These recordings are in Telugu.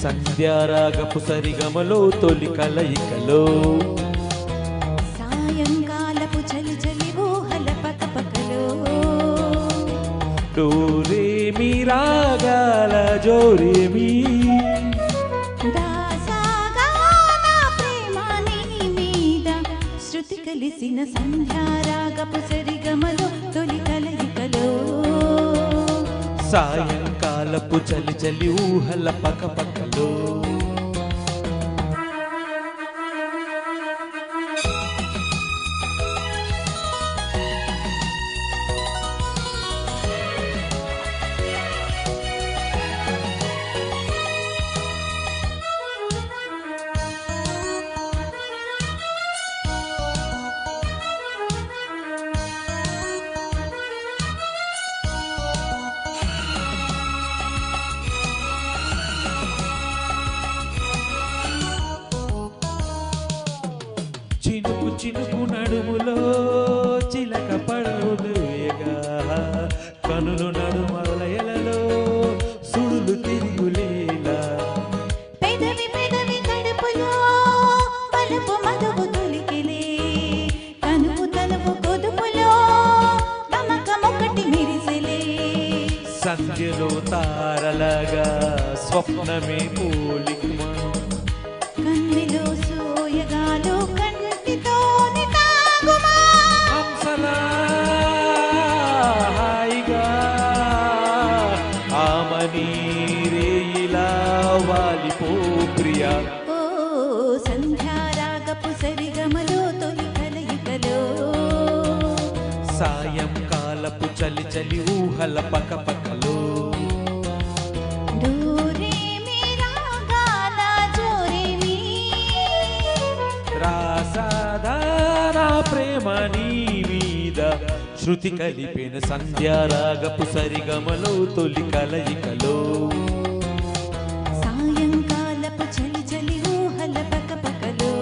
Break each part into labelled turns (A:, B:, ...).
A: సంధ్యారాగపు సరిగమలో తొలి కలయికలో
B: సాయంకాలపు చలి చలి ఊహల పకపకలో
A: డోరేమి రాగాల జోరేమి
B: శృతి కలిసిన సంధ్యారాగపు సరిగమలో తొలి కలయికలో
A: సాయంకాలపు చలి చలి ఊహల పకపకలో చినుకు చినుకు నడుములో చిలక పడవులుగా కనులు నడుమలయలలో సుడులు తిరుగులేలా
B: పెదవి పెదవి తడుపులో పలుపు మధువు తొలికిలే కనువు తనువు కొదుపులో నమ్మకమొకటి మిరిసిలే
A: సంధ్యలో తారలగా స్వప్నమే పోలికమా
B: కన్నిలో సోయగాలు కంటితోని తాగుమా
A: హంసలా హాయిగా ఆమని రేయిలా వాలిపో ప్రియా
B: ఓ సంధ్యారాగపు సరిగమలో తొలి కలయికలో
A: సాయంకాలపు చలి చలి ఊహల పకపకలో
B: డోరేమి రాగాల జోరేమి
A: రాసాదానా ప్రేమ నీ మీద శృతి కలిపిన సంధ్యారాగపు సరిగమలో తొలి కలయికలో
B: సాయంకాలపు చలి చలి ఊహల పకపకలో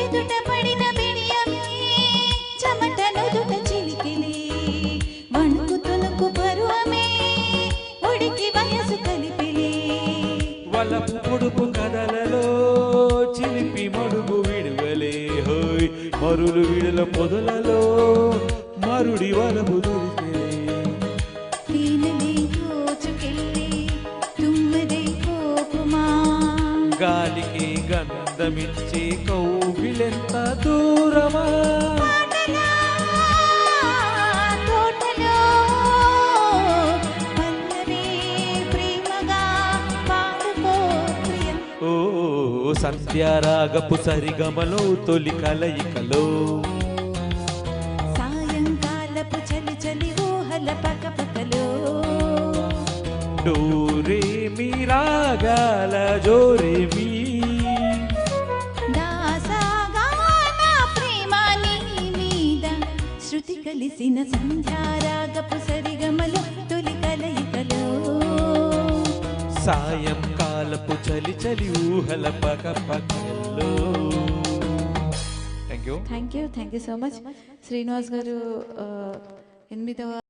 B: ఎదుట పడిన బిడియమే చెమట నుదుట చిలికిలే వణుకు తునుకు పరువమే ఉడికి వయసు కలిపిలే
A: వలపు పొడుపు కథలలో చిలిపి మడుగు విడువలే హోయ్ మరులు విడుల పొదలలో మరుడి వలపు దొరికే
B: తేనెలే దోచుకెళ్ళి తుమ్మెదే కోపుమా
A: గాలికి గంధమిచ్చే కౌగిలెంత దూరమా
B: పాటలా తోటలో పల్లవి ప్రేమగా పాడుకో ప్రియం
A: ఓ సంధ్యారాగపు సరిగమలో తొలి కలయికలో
B: సాయంకాలపు చలి చలి ఊహల పకపకలో
A: డోరేమి రాగాల జోరేమి
B: దాసగాన ప్రేమ నీ మీద శృతి కలిసిన సంధ్యారాగపు సరిగమలో తొలి కలయికలో
A: సాయంకాలపు చలి చలి ఊహల పకపకలో thank you
C: thank you so much Srinivas garu 8వ